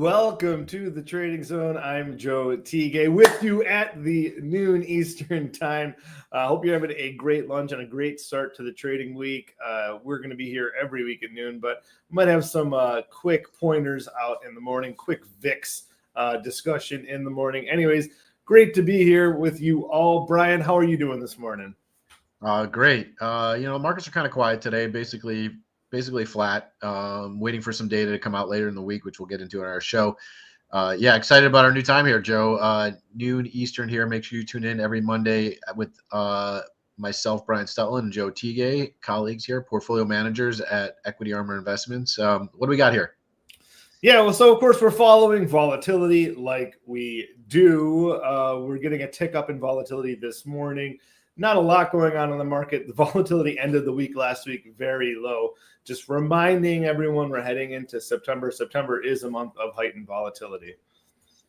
welcome to the Trading Zone. I'm Joe Teague with you at the noon Eastern time. Hope you're having a great lunch and a great start to the trading week. We're going to be here every week at noon, but we might have some quick pointers out in the morning, quick VIX discussion in the morning. Anyways, great to be here with you all. Brian, how are you doing this morning? Great. Markets are kind of quiet today, basically flat. Waiting for some data to come out later in the week, which we'll get into in our show. Excited about our new time here, Joe. Noon Eastern here. Make sure you tune in every Monday with myself, Brian Stutland, and Joe Teague, colleagues here, portfolio managers at Equity Armor Investments. What do we got here? Yeah, well, so of course we're following volatility like we do. We're getting a tick up in volatility this morning. Not a lot going on in the market. The volatility ended the week last week very low. Just reminding everyone we're heading into September. September is a month of heightened volatility.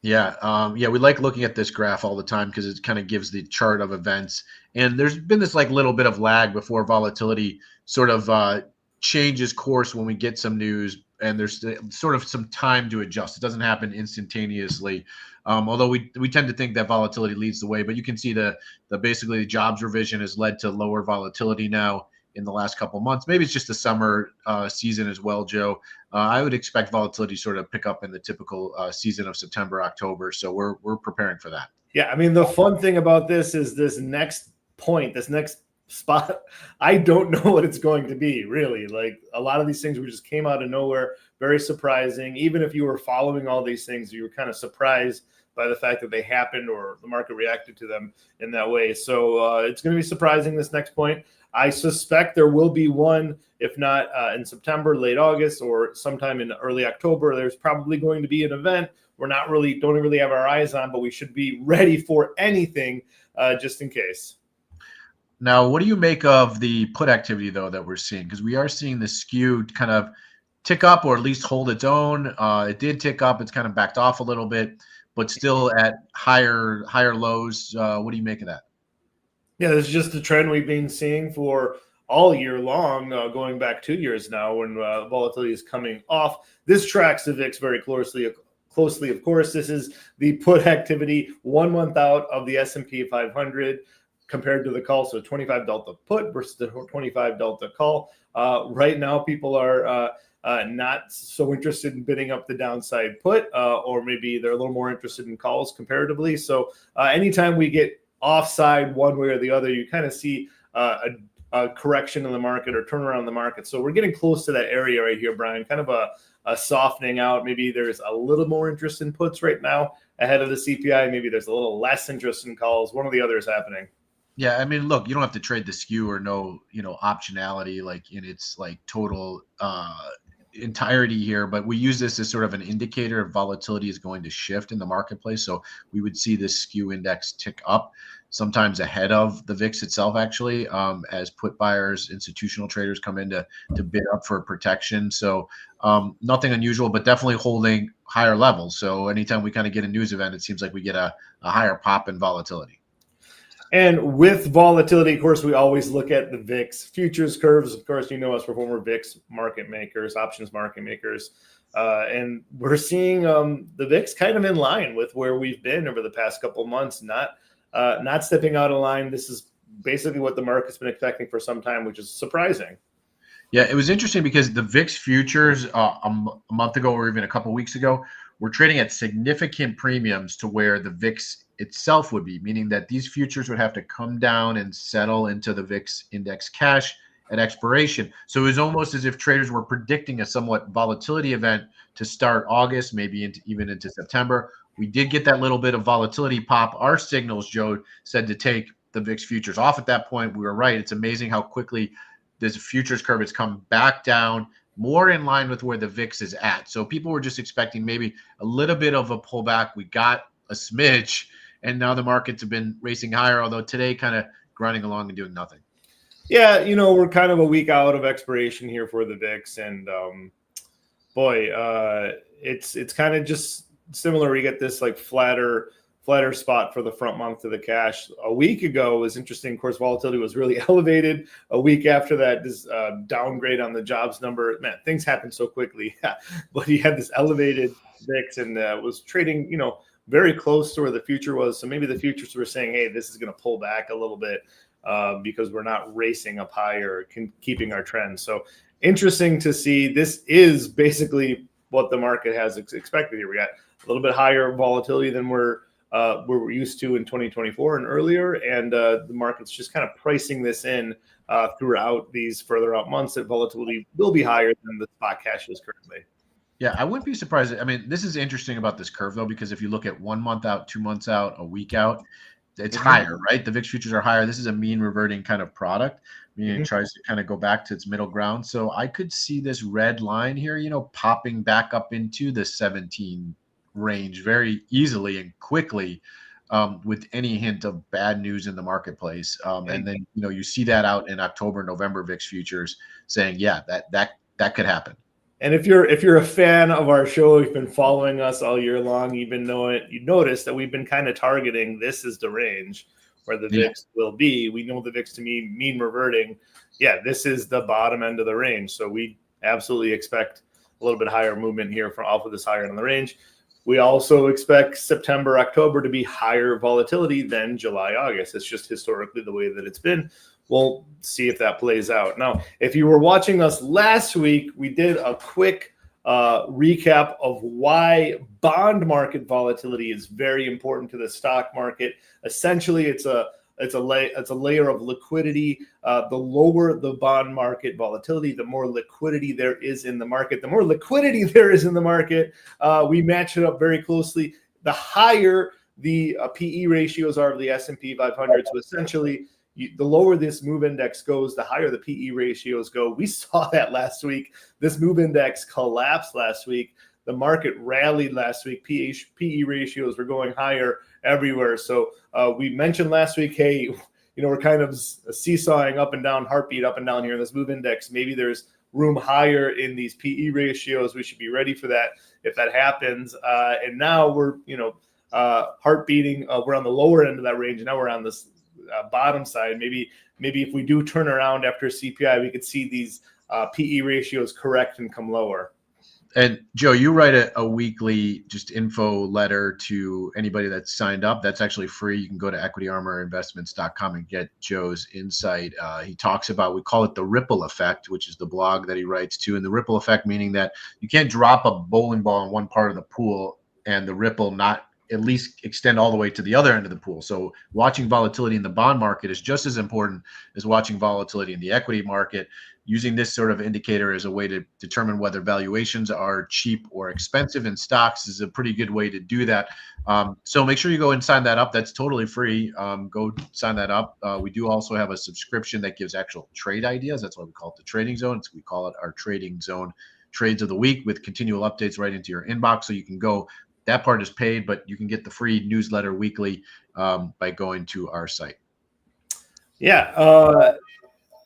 Yeah, we like looking at this graph all the time because it kind of gives the chart of events. And there's been this little bit of lag before volatility sort of changes course when we get some news, and there's sort of some time to adjust. It doesn't happen instantaneously. Although we tend to think that volatility leads the way, but you can see the basically the jobs revision has led to lower volatility now in the last couple of months. Maybe it's just the summer season as well, Joe. I would expect volatility sort of pick up in the typical season of September, October. So we're preparing for that. Yeah, I mean, the fun thing about this is this next point, this next spot, I don't know what it's going to be, really. Like, a lot of these things we just came out of nowhere, very surprising. Even if you were following all these things, you were kind of surprised by the fact that they happened or the market reacted to them in that way. So it's going to be surprising, this next point. I suspect there will be one, if not in September, late August, or sometime in early October. There's probably going to be an event we're don't really have our eyes on, but we should be ready for anything just in case. Now, what do you make of the put activity, though, that we're seeing? Because we are seeing the skew kind of tick up or at least hold its own. It did tick up. It's kind of backed off a little bit, but still at higher lows. What do you make of that? Yeah, this is just a trend we've been seeing for all year long, going back 2 years now when volatility is coming off. This tracks the VIX very closely. Of course, this is the put activity 1 month out of the S&P 500 compared to the call. So 25 delta put versus the 25 delta call. Right now, people are not so interested in bidding up the downside put, or maybe they're a little more interested in calls comparatively. So anytime we get offside one way or the other, you kind of see a correction in the market or turnaround in the market. So we're getting close to that area right here, Brian, kind of a softening out. Maybe there's a little more interest in puts right now ahead of the CPI. Maybe there's a little less interest in calls. One or the other is happening. Yeah, I mean, look, you don't have to trade the skew or no, optionality in its total entirety here, but we use this as sort of an indicator of volatility is going to shift in the marketplace. So we would see this skew index tick up, sometimes ahead of the VIX itself, actually, as put buyers, institutional traders come in to bid up for protection. So nothing unusual, but definitely holding higher levels. So anytime we kind of get a news event, it seems like we get a higher pop in volatility. And with volatility, of course, we always look at the VIX futures curves. Of course, you know us, we're VIX market makers, options market makers. And we're seeing the VIX kind of in line with where we've been over the past couple of months, not stepping out of line. This is basically what the market's been expecting for some time, which is surprising. Yeah, it was interesting because the VIX futures a month ago or even a couple of weeks ago were trading at significant premiums to where the VIX itself would be, meaning that these futures would have to come down and settle into the VIX index cash at expiration. So it was almost as if traders were predicting a somewhat volatility event to start August, maybe even into September. We did get that little bit of volatility pop. Our signals, Joe, said to take the VIX futures off at that point. We were right. It's amazing how quickly this futures curve has come back down, more in line with where the VIX is at. So people were just expecting maybe a little bit of a pullback. We got a smidge, and now the markets have been racing higher, although today kind of grinding along and doing nothing. Yeah, we're kind of a week out of expiration here for the VIX, and it's kind of just similar. We get this flatter spot for the front month to the cash. A week ago was interesting. Of course, volatility was really elevated. A week after that, this downgrade on the jobs number. Man, things happen so quickly. But he had this elevated VIX and was trading, very close to where the future was. So maybe the futures were saying, hey, this is going to pull back a little bit because we're not racing up higher, keeping our trend. So interesting to see. This is basically what the market has expected here. We got a little bit higher volatility than we're used to in 2024 and earlier, and the market's just kind of pricing this in throughout these further out months that volatility will be higher than the spot cash is currently. Yeah, I wouldn't be surprised. I mean, this is interesting about this curve, though, because if you look at 1 month out, 2 months out, a week out, it's higher, right? The VIX futures are higher. This is a mean reverting kind of product, meaning it tries to kind of go back to its middle ground. So I could see this red line here, popping back up into the 17 range very easily and quickly with any hint of bad news in the marketplace. And then, you see that out in October, November VIX futures saying, yeah, that could happen. And if you're a fan of our show, you've been following us all year long, you noticed that we've been kind of targeting this is the range where the VIX will be. We know the VIX to mean reverting. Yeah, this is the bottom end of the range. So we absolutely expect a little bit higher movement here from off of this higher end of the range. We also expect September, October to be higher volatility than July, August. It's just historically the way that it's been. We'll see if that plays out. Now, if you were watching us last week, we did a quick recap of why bond market volatility is very important to the stock market. Essentially, it's a layer of liquidity. The lower the bond market volatility, the more liquidity there is in the market. The more liquidity there is in the market, we match it up very closely. The higher the PE ratios are of the S&P 500. So essentially, the lower this move index goes, the higher the PE ratios go. We saw that last week. This move index collapsed last week. The market rallied last week. PE ratios were going higher everywhere. So we mentioned last week, hey, we're kind of seesawing up and down, heartbeat up and down here in this move index. Maybe there's room higher in these PE ratios. We should be ready for that if that happens. And now we're, heart beating. We're on the lower end of that range. And now we're on this bottom side. Maybe if we do turn around after CPI, we could see these PE ratios correct and come lower. And Joe, you write a weekly just info letter to anybody that's signed up. That's actually free. You can go to equityarmorinvestments.com and get Joe's insight. He talks about, we call it the ripple effect, which is the blog that he writes to. And the ripple effect meaning that you can't drop a bowling ball in one part of the pool and the ripple not at least extend all the way to the other end of the pool. So watching volatility in the bond market is just as important as watching volatility in the equity market. Using this sort of indicator as a way to determine whether valuations are cheap or expensive in stocks is a pretty good way to do that. So make sure you go and sign that up. That's totally free. Go sign that up. We do also have a subscription that gives actual trade ideas. That's why we call it the Trading Zone. We call it our Trading Zone trades of the week with continual updates right into your inbox. So you can go, that part is paid, but you can get the free newsletter weekly by going to our site. Yeah.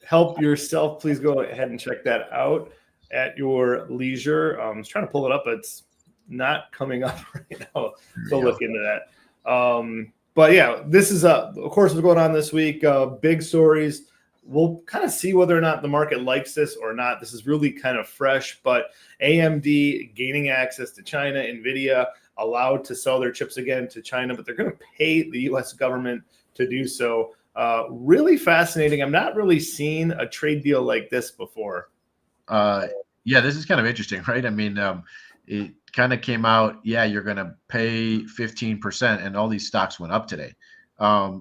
Help yourself. Please go ahead and check that out at your leisure. I was trying to pull it up, but it's not coming up right now. So look into that. But yeah, this is of course what's going on this week. Big stories. We'll kind of see whether or not the market likes this or not. This is really kind of fresh, but AMD gaining access to China, NVIDIA allowed to sell their chips again to China, but they're going to pay the U.S. government to do so. Really fascinating. I'm not really seeing a trade deal like this before. Yeah, this is kind of interesting, right? I mean, it kind of came out, yeah, you're going to pay 15%, and all these stocks went up today.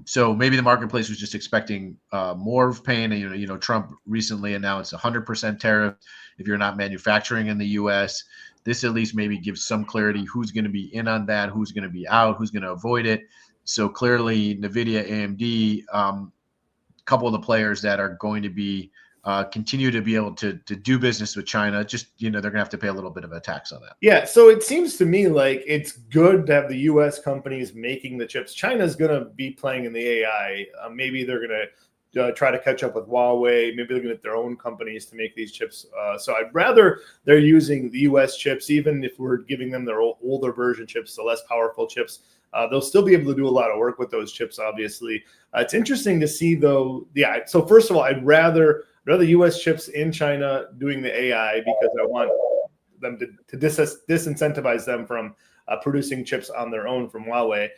So maybe the marketplace was just expecting more of paying. Trump recently announced 100% tariff if you're not manufacturing in the U.S. This at least maybe gives some clarity who's going to be in on that, who's going to be out, who's going to avoid it. So clearly, NVIDIA, AMD, a couple of the players that are going to be continue to be able to do business with China, just, they're going to have to pay a little bit of a tax on that. Yeah, so it seems to me like it's good to have the U.S. companies making the chips. China's going to be playing in the AI. Maybe they're going to try to catch up with Huawei. Maybe they're going to get their own companies to make these chips. So I'd rather they're using the U.S. chips, even if we're giving them their older version chips, the less powerful chips. They'll still be able to do a lot of work with those chips, obviously. It's interesting to see, though. Yeah, so first of all, I'd rather U.S. chips in China doing the AI because I want them to disincentivize them from producing chips on their own from Huawei.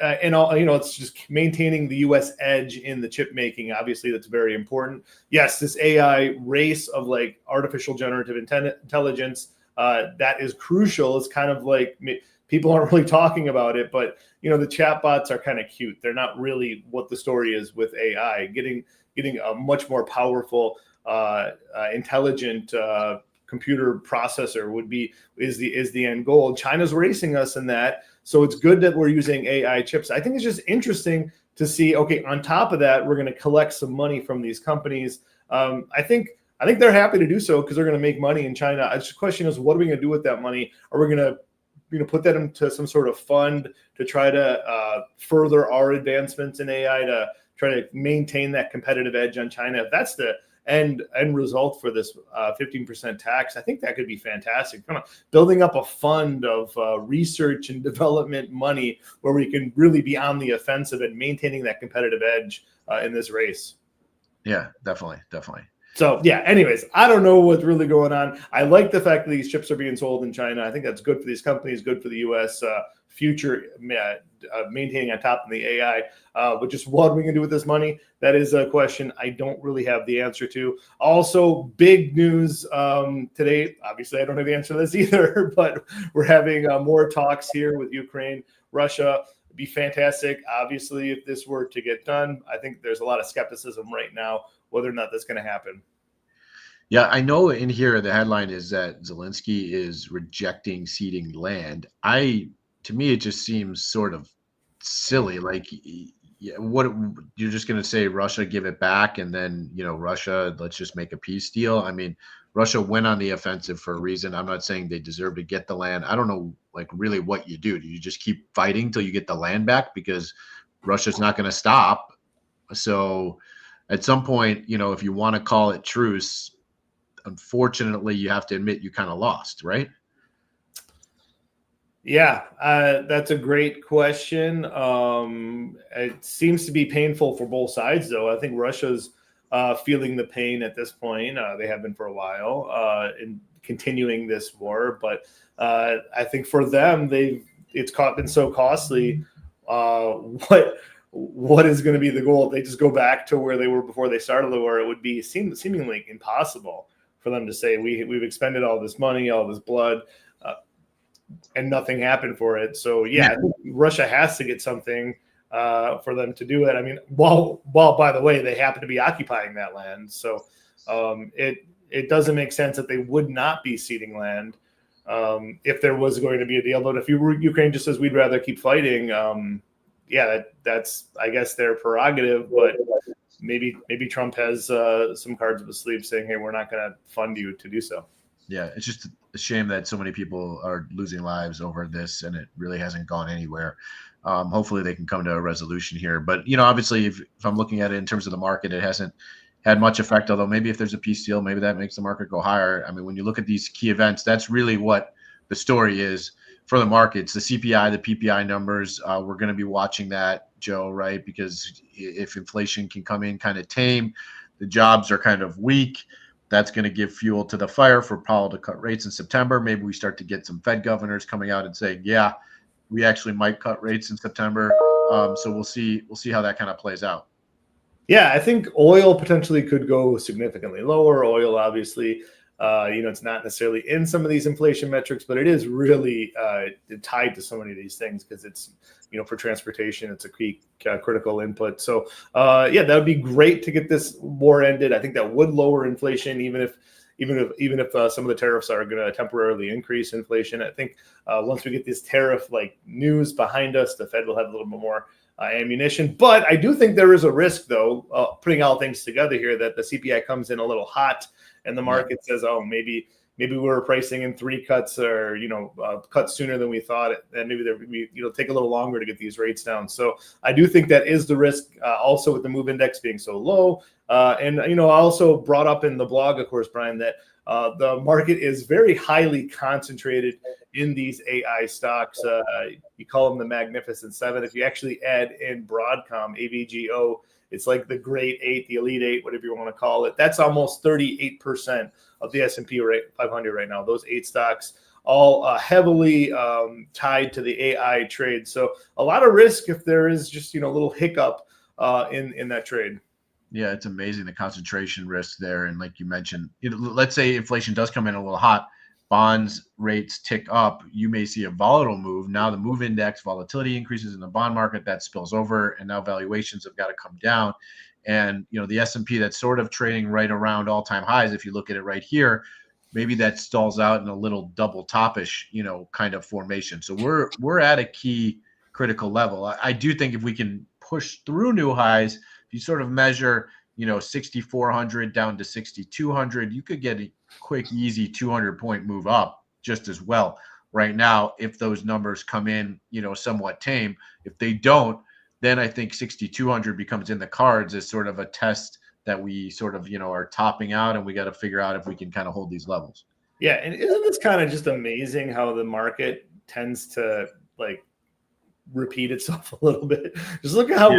And all, it's just maintaining the U.S. edge in the chip making. Obviously, that's very important. Yes, this AI race of like artificial generative intelligence, that is crucial. It's kind of like people aren't really talking about it, but the chatbots are kind of cute. They're not really what the story is with AI. Getting a much more powerful, intelligent computer processor is the end goal. China's racing us in that. So it's good that we're using AI chips. I think it's just interesting to see, okay, on top of that, we're going to collect some money from these companies. I think they're happy to do so because they're going to make money in China. The question is, what are we going to do with that money? Are we going to put that into some sort of fund to try to further our advancements in AI, to try to maintain that competitive edge on China? If that's the end result for this 15% tax, I think that could be fantastic. Kind of building up a fund of research and development money where we can really be on the offensive and maintaining that competitive edge in this race. Yeah, definitely. So yeah, anyways, I don't know what's really going on. I like the fact that these chips are being sold in China. I think that's good for these companies, good for the U.S. Future, maintaining on top of the AI. But just what are we going to do with this money? That is a question I don't really have the answer to. Also, big news today. Obviously, I don't have the answer to this either, but we're having more talks here with Ukraine, Russia. It'd be fantastic, obviously, if this were to get done. I think there's a lot of skepticism right now whether or not that's going to happen. Yeah, I know in here the headline is that Zelensky is rejecting ceding land. To me, it just seems sort of silly. Like, yeah, what you're just going to say, Russia give it back, and then Russia, let's just make a peace deal. I mean, Russia went on the offensive for a reason. I'm not saying they deserve to get the land. I don't know, like, really what you do. Do you just keep fighting till you get the land back because Russia's not going to stop? So at some point, if you want to call it truce, unfortunately, you have to admit you kind of lost, right? Yeah, that's a great question. It seems to be painful for both sides, though. I think Russia's feeling the pain at this point. They have been for a while in continuing this war, but I think for them, it's been so costly. What is going to be the goal? If they just go back to where they were before they started the war, it would be seemingly impossible for them to say we've expended all this money, all this blood, and nothing happened for it. So yeah, I think Russia has to get something for them to do it. I mean, while by the way, they happen to be occupying that land, so it doesn't make sense that they would not be ceding land if there was going to be a deal. But if Ukraine just says we'd rather keep fighting, yeah, that's I guess their prerogative. But maybe Trump has some cards up his sleeve saying, hey, we're not going to fund you to do so. Yeah, it's just a shame that so many people are losing lives over this, and it really hasn't gone anywhere. Hopefully they can come to a resolution here. But, obviously, if I'm looking at it in terms of the market, it hasn't had much effect, although maybe if there's a peace deal, maybe that makes the market go higher. I mean, when you look at these key events, that's really what the story is for the markets. The CPI, the PPI numbers, we're going to be watching that, Joe, right? Because if inflation can come in kind of tame, the jobs are kind of weak, that's going to give fuel to the fire for Powell to cut rates in September. Maybe we start to get some Fed governors coming out and saying, yeah, we actually might cut rates in September. So we'll see how that kind of plays out. Yeah, I think oil potentially could go significantly lower. Oil, obviously, it's not necessarily in some of these inflation metrics, but it is really tied to so many of these things because it's, for transportation, it's a key critical input. So, yeah, that would be great to get this war ended. I think that would lower inflation, even if some of the tariffs are going to temporarily increase inflation. I think once we get this tariff news behind us, the Fed will have a little bit more ammunition. But I do think there is a risk, though, putting all things together here, that the CPI comes in a little hot and the market says, oh, maybe we're pricing in 3 cuts or, cuts sooner than we thought, and maybe take a little longer to get these rates down. So I do think that is the risk, also with the MOVE index being so low. And, I also brought up in the blog, of course, Brian, that the market is very highly concentrated in these AI stocks. You call them the Magnificent Seven. If you actually add in Broadcom, AVGO It's like the great eight, the elite eight, whatever you want to call it. That's almost 38% of the S&P 500 right now. Those eight stocks all heavily tied to the AI trade. So a lot of risk if there is just, a little hiccup in that trade. Yeah, it's amazing the concentration risk there. And like you mentioned, let's say inflation does come in a little hot, bonds rates tick up, you may see a volatile move. Now the move index volatility increases in the bond market, that spills over, and now valuations have got to come down. And the S&P that's sort of trading right around all-time highs, if you look at it right here, maybe that stalls out in a little double topish, kind of formation. So we're at a key critical level. I do think if we can push through new highs, if you sort of measure, 6,400 down to 6,200, you could get a quick, easy 200-point move up just as well right now if those numbers come in, somewhat tame. If they don't, then I think 6,200 becomes in the cards as sort of a test that we sort of, are topping out, and we got to figure out if we can kind of hold these levels. Yeah. And isn't this kind of just amazing how the market tends to repeat itself a little bit? Just look at how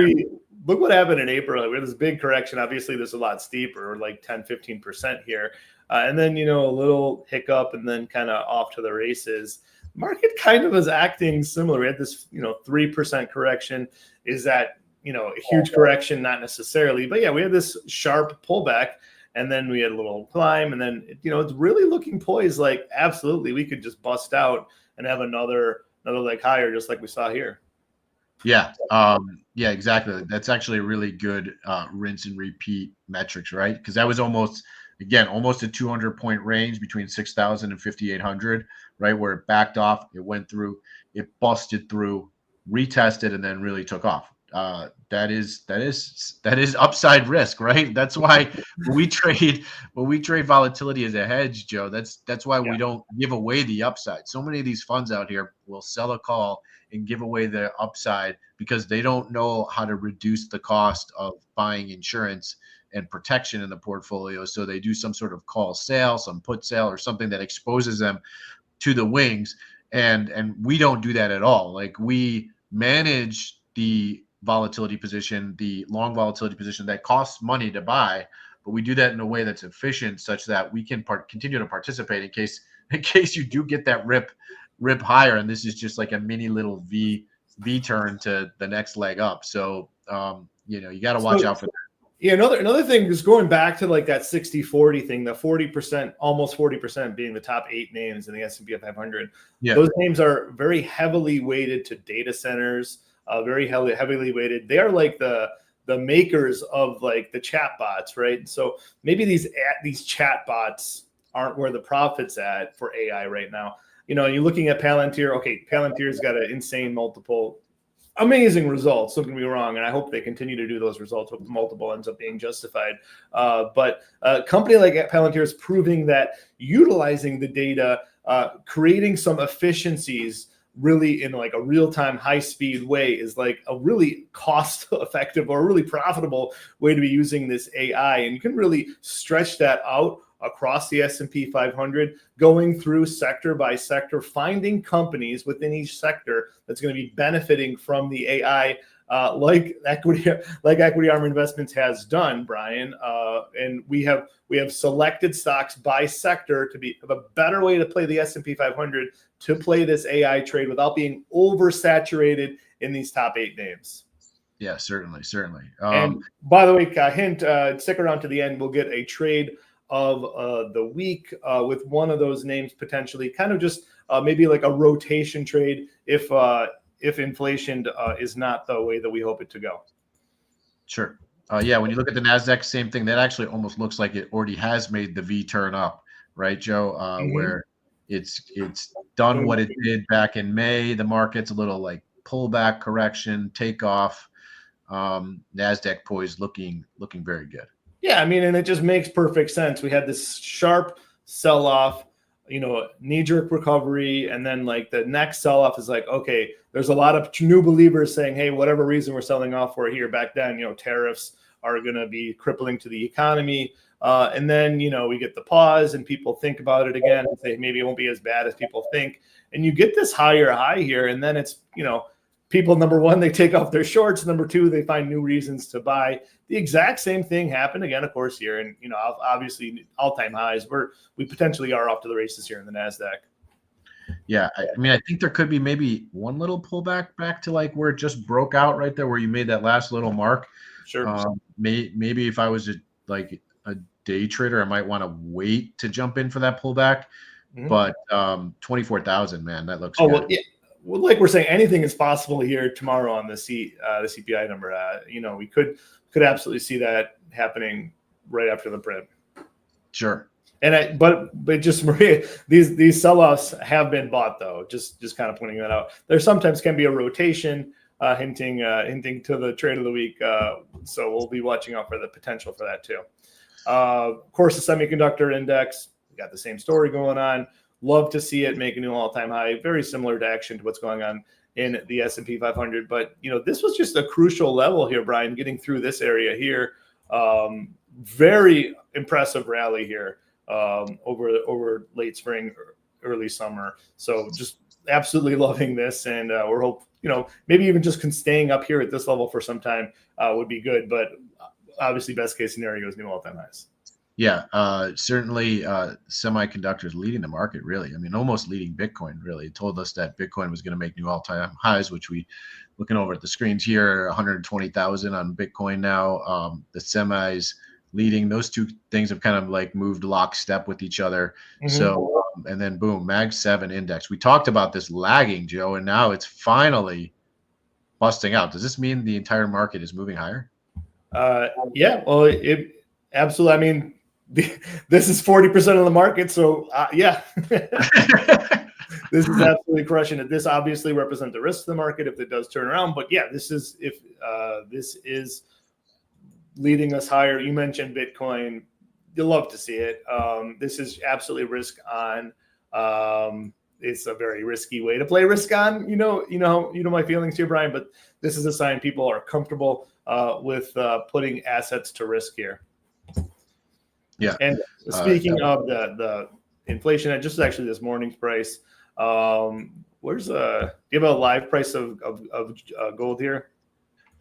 look what happened in April. We had this big correction. Obviously, there's a lot steeper, like 10-15% here. And then, a little hiccup and then kind of off to the races. Market kind of is acting similar. We had this, 3% correction. Is that, a huge correction? Not necessarily. But yeah, we had this sharp pullback. And then we had a little climb. And then, it's really looking poised like absolutely we could just bust out and have another leg higher, just like we saw here. Yeah. Yeah, exactly. That's actually a really good rinse and repeat metrics, right? Because that was almost a 200-point range between 6,000 and 5,800, right? Where it backed off, it went through, it busted through, retested, and then really took off. That is upside risk, right? That's why when we trade volatility as a hedge, Joe, that's why we don't give away the upside. So many of these funds out here will sell a call and give away the upside because they don't know how to reduce the cost of buying insurance and protection in the portfolio. So they do some sort of call sale, some put sale, or something that exposes them to the wings. And we don't do that at all. Like, we manage the volatility position, the long volatility position that costs money to buy, but we do that in a way that's efficient, such that we can continue to participate in case you do get that rip higher. And this is just like a mini little V turn to the next leg up. So you got to watch out for that. Yeah, another thing is going back to like that 60-40 thing, the 40%, almost 40% being the top 8 names in the S&P 500. Yeah. Those names are very heavily weighted to data centers, very heavily weighted. They are like the makers of like the chat bots, right? So maybe these chat bots aren't where the profit's at for AI right now. You're looking at Palantir. Okay, Palantir's got an insane multiple. Amazing results, don't get me wrong, and I hope they continue to do those results. Hope the multiple ends up being justified. But a company like Palantir is proving that utilizing the data, creating some efficiencies really in like a real-time, high-speed way is like a really cost-effective or really profitable way to be using this AI. And you can really stretch that out across the S&P 500, going through sector by sector, finding companies within each sector that's going to be benefiting from the AI, like Equity Armor Investments has done, Brian. And we have selected stocks by sector to have a better way to play the S&P 500 to play this AI trade without being oversaturated in these top 8 names. Yeah, certainly. And by the way, hint, stick around to the end. We'll get a trade of the week with one of those names potentially, kind of just maybe like a rotation trade if inflation is not the way that we hope it to go. Sure. Yeah, when you look at the NASDAQ, same thing. That actually almost looks like it already has made the V turn up, right, Joe? Where it's done what it did back in May. The market's a little like pullback, correction, takeoff. NASDAQ poised, looking very good. Yeah, I mean, and it just makes perfect sense. We had this sharp sell-off, knee-jerk recovery, and then like the next sell-off is like, okay, there's a lot of new believers saying, hey, whatever reason we're selling off for here back then, tariffs are going to be crippling to the economy. And then, we get the pause and people think about it again and say, maybe it won't be as bad as people think. And you get this higher high here, and then it's, people, number one, they take off their shorts. Number two, they find new reasons to buy. The exact same thing happened again, of course, here. And, obviously all-time highs. We potentially are off to the races here in the NASDAQ. Yeah, I mean, I think there could be maybe one little pullback back to like where it just broke out right there, where you made that last little mark. Sure. Maybe if I was a day trader, I might want to wait to jump in for that pullback. Mhm. But 24,000, man, that looks Oh, good. well, yeah. Well, like we're saying, anything is possible here tomorrow on the CPI number. We could absolutely see that happening right after the print. Sure. And but just Maria, these sell-offs have been bought though. Just kind of pointing that out. There sometimes can be a rotation, hinting to the trade of the week. So we'll be watching out for the potential for that too. Of course, the semiconductor index, we got the same story going on. Love to see it make a new all-time high. Very similar to action to what's going on in the S&P 500. But this was just a crucial level here, Brian. Getting through this area here, very impressive rally here. Over late spring, early summer. So just absolutely loving this, and we're maybe even just staying up here at this level for some time would be good. But obviously, best case scenario is new all-time highs. Yeah, certainly semiconductors leading the market, really. I mean, almost leading Bitcoin, really. It told us that Bitcoin was going to make new all-time highs, which looking over at the screens here, 120,000 on Bitcoin now. The semis leading. Those two things have kind of like moved lockstep with each other. Mm-hmm. So, and then boom, Mag 7 index. We talked about this lagging, Joe, and now it's finally busting out. Does this mean the entire market is moving higher? Yeah, well, it absolutely. I mean, this is 40% of the market. So, yeah. This is absolutely crushing it. This obviously represents the risk of the market if it does turn around. But yeah, this is leading us higher. You mentioned Bitcoin. You'll love to see it. This is absolutely risk on. It's a very risky way to play risk on. You know my feelings here, Brian. But this is a sign people are comfortable with putting assets to risk here. Yeah. And speaking of the inflation, just actually this morning's price. Where's do you have a live price of gold here?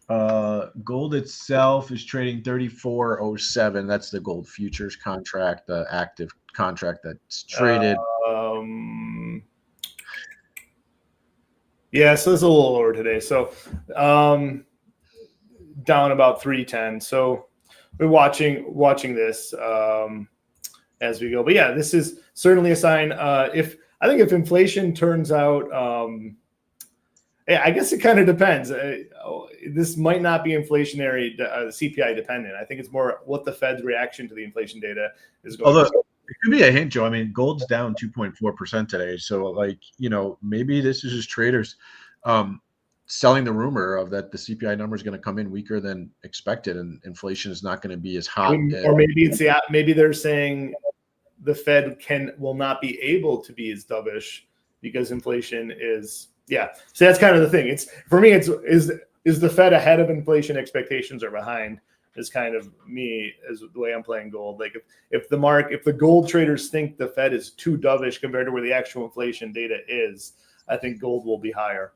Gold itself is trading 34.07. That's the gold futures contract, the active contract that's traded. Yeah, so it's a little lower today. So down about 310. So we're watching this as we go. But yeah, this is certainly a sign. If inflation turns out, I guess it kind of depends. This might not be inflationary, CPI dependent. I think it's more what the Fed's reaction to the inflation data is going. Although it could be a hint, Joe. I mean, gold's down 2.4% today. So, maybe this is just traders selling the rumor of that the CPI number is going to come in weaker than expected, and inflation is not going to be as hot. Or maybe they're saying the Fed will not be able to be as dovish because inflation is. Yeah, so that's kind of the thing. It's for me. Is the Fed ahead of inflation expectations or behind? Is kind of me as the way I'm playing gold. Like if the gold traders think the Fed is too dovish compared to where the actual inflation data is, I think gold will be higher.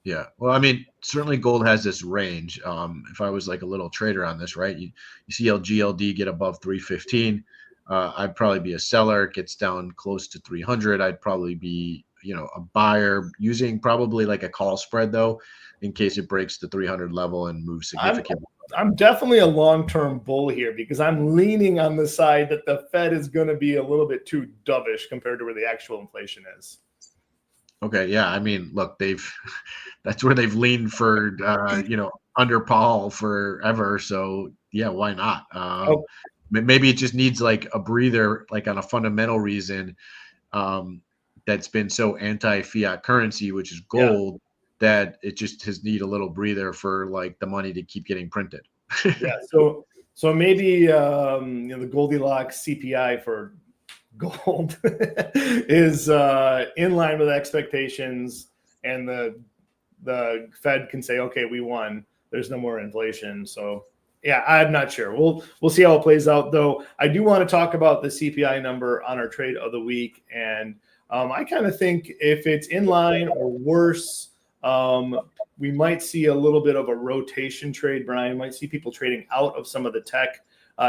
Yeah, well, I mean, certainly gold has this range. If I was like a little trader on this, right? You see GLD get above 315. I'd probably be a seller. It gets down close to 300. I'd probably be a buyer using probably like a call spread though, in case it breaks the 300 level and moves significantly. I'm definitely a long-term bull here because I'm leaning on the side that the Fed is going to be a little bit too dovish compared to where the actual inflation is. Okay. Yeah. I mean, look, that's where they've leaned for, under Powell forever. So yeah, why not? Maybe it just needs like a breather, like on a fundamental reason, that's been so anti-fiat currency, which is gold, that it just has need a little breather for like the money to keep getting printed. Yeah. So maybe the Goldilocks CPI for gold is in line with expectations, and the Fed can say, okay, we won. There's no more inflation. So yeah, I'm not sure. We'll see how it plays out, though. I do want to talk about the CPI number on our trade of the week, and I kind of think if it's in line or worse We might see a little bit of a rotation trade, Brian. Might see people trading out of some of the tech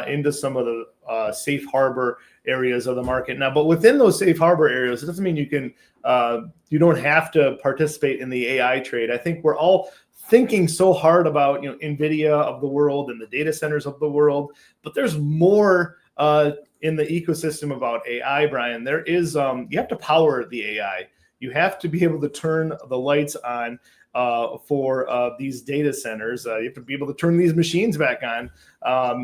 into some of the safe harbor areas of the market now. But within those safe harbor areas, it doesn't mean you don't have to participate in the AI trade. I think we're all thinking so hard about NVIDIA of the world and the data centers of the world, but there's more in the ecosystem about AI, Brian. There is you have to power the AI. You have to be able to turn the lights on for these data centers. You have to be able to turn these machines back on,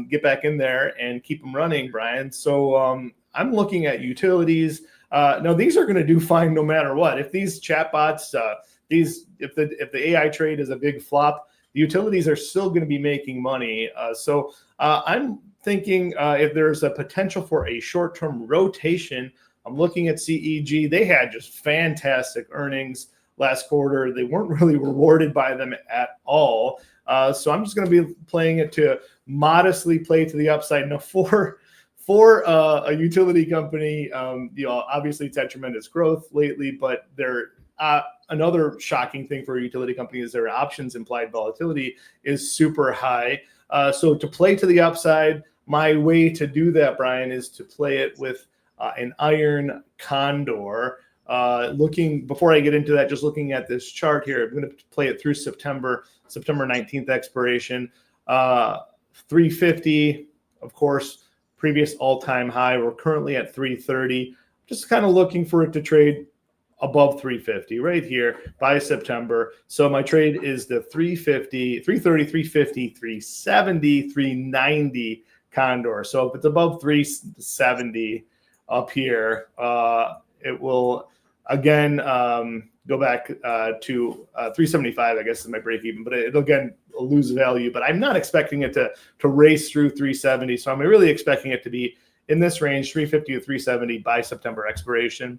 get back in there and keep them running, Brian. So I'm looking at utilities. Now these are going to do fine no matter what. If these chatbots, if the AI trade is a big flop, the utilities are still going to be making money. So I'm thinking if there's a potential for a short-term rotation, I'm looking at CEG. They had just fantastic earnings last quarter. They weren't really rewarded by them at all. So I'm just going to be playing it to modestly play to the upside. Now for a utility company, obviously it's had tremendous growth lately, but they're another shocking thing for a utility company is their options implied volatility is super high. So to play to the upside, my way to do that, Brian, is to play it with an iron condor. Before I get into that, just looking at this chart here, I'm going to play it through September 19th expiration. 350, of course, previous all-time high. We're currently at 330. Just kind of looking for it to trade above 350 right here by September. So my trade is the 350, 330, 350, 370, 390 condor. So if it's above 370 up here, it will again go back to 375, I guess is my break even, but it'll again lose value. But I'm not expecting it to race through 370. So I'm really expecting it to be in this range, 350 to 370 by September expiration.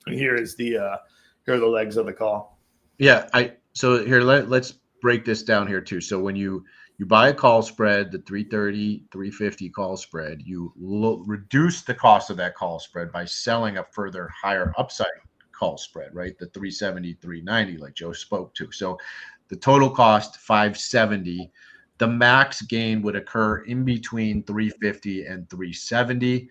And here are the legs of the call. Yeah, so here let's break this down here too. So when you buy a call spread, the 330, 350 call spread, you reduce the cost of that call spread by selling a further higher upside call spread, right? The 370, 390, like Joe spoke to. So the total cost 570. The max gain would occur in between 350 and 370.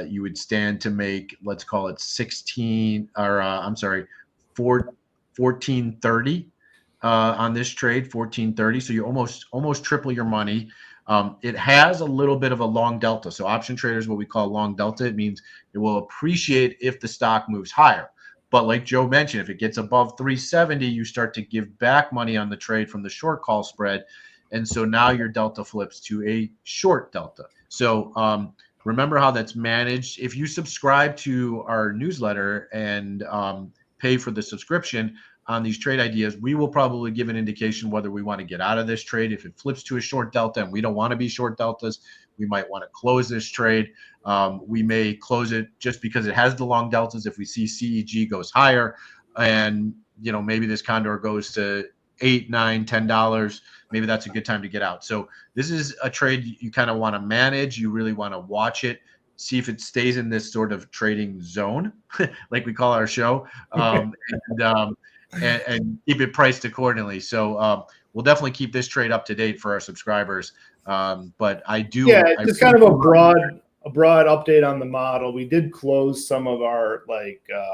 You would stand to make, let's call it 1430 on this trade, 1430. So you almost triple your money. It has a little bit of a long delta. So option traders, what we call long delta, it means it will appreciate if the stock moves higher. But like Joe mentioned, if it gets above 370, you start to give back money on the trade from the short call spread. And so now your delta flips to a short delta. So remember how that's managed. If you subscribe to our newsletter and pay for the subscription on these trade ideas, we will probably give an indication whether we want to get out of this trade. If it flips to a short delta and we don't want to be short deltas, we might want to close this trade. We may close it just because it has the long deltas. If we see CEG goes higher and maybe this condor goes to $8, $9, $10, maybe that's a good time to get out. So this is a trade you kind of want to manage. You really want to watch it, see if it stays in this sort of trading zone, like we call our show, and keep it priced accordingly. So we'll definitely keep this trade up to date for our subscribers. But just kind of a broad update on the model. We did close some of our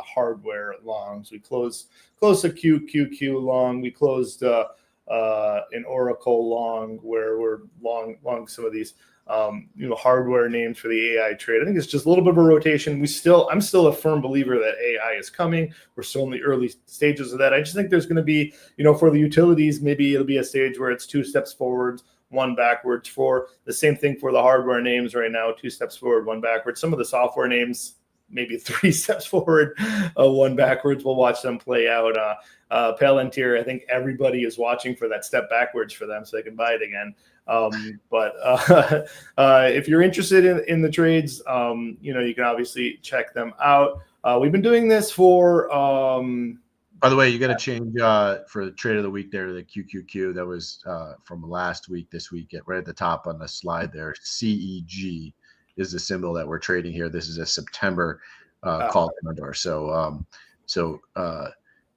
hardware longs. We closed a QQQ long. We closed an Oracle long, where we're long some of these hardware names for the AI trade. I think it's just a little bit of a rotation. I'm still a firm believer that AI is coming. We're still in the early stages of that. I just think there's going to be, for the utilities, maybe it'll be a stage where it's 2 steps forward, 1 backwards. For the same thing for the hardware names right now, 2 steps forward, 1 backwards. Some of the software names, maybe 3 steps forward, 1 backwards. We'll watch them play out. Palantir, I think everybody is watching for that step backwards for them so they can buy it again. But if you're interested in the trades, you can obviously check them out. We've been doing this for. By the way, you got to change for the trade of the week there to the QQQ. That was from last week. This week, right at the top on the slide there. CEG is the symbol that we're trading here. This is a September call condor. So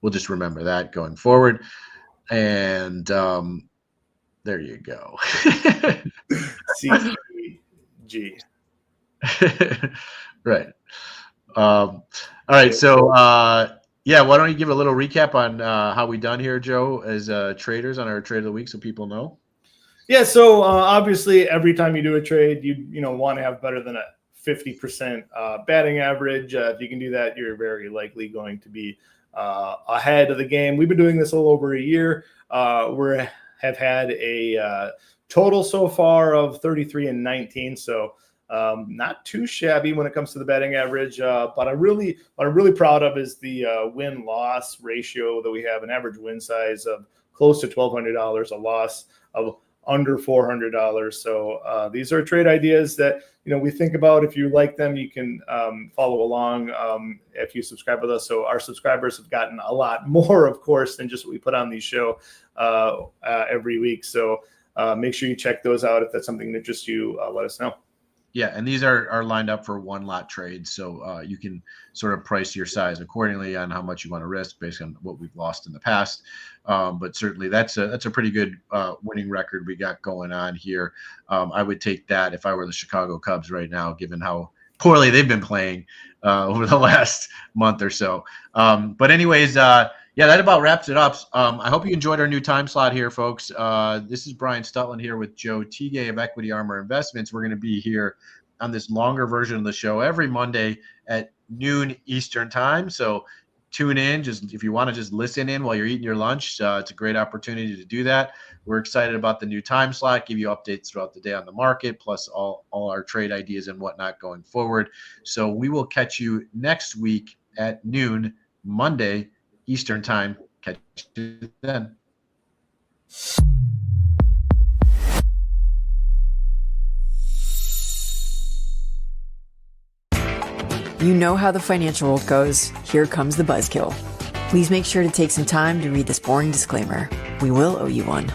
we'll just remember that going forward. And there you go. CEG. Right. All right. So, yeah, why don't you give a little recap on how we done here, Joe, as traders on our trade of the week so people know? Yeah, so obviously every time you do a trade, you want to have better than a 50% batting average. If you can do that, you're very likely going to be ahead of the game. We've been doing this a little over a year. We have had a total so far of 33 and 19, so not too shabby when it comes to the batting average. But what I'm really proud of is the win-loss ratio that we have, an average win size of close to $1,200, a loss of under $400. So these are trade ideas that we think about. If you like them, you can follow along if you subscribe with us. So our subscribers have gotten a lot more, of course, than just what we put on these show every week. So make sure you check those out. If that's something that interests you, let us know. Yeah, and these are lined up for one lot trades, so you can sort of price your size accordingly on how much you want to risk based on what we've lost in the past. But certainly that's a pretty good winning record we got going on here. I would take that if I were the Chicago Cubs right now, given how poorly they've been playing over the last month or so. But anyways, yeah, that about wraps it up. I hope you enjoyed our new time slot here, folks. This is Brian Stutland here with Joe Teague of Equity Armor Investments. We're going to be here on this longer version of the show every Monday at noon Eastern time. So tune in. Just if you want to just listen in while you're eating your lunch, it's a great opportunity to do that. We're excited about the new time slot, give you updates throughout the day on the market, plus all our trade ideas and whatnot going forward. So we will catch you next week at noon Monday Eastern time. Catch you then. You know how the financial world goes. Here comes the buzzkill. Please make sure to take some time to read this boring disclaimer. We will owe you one.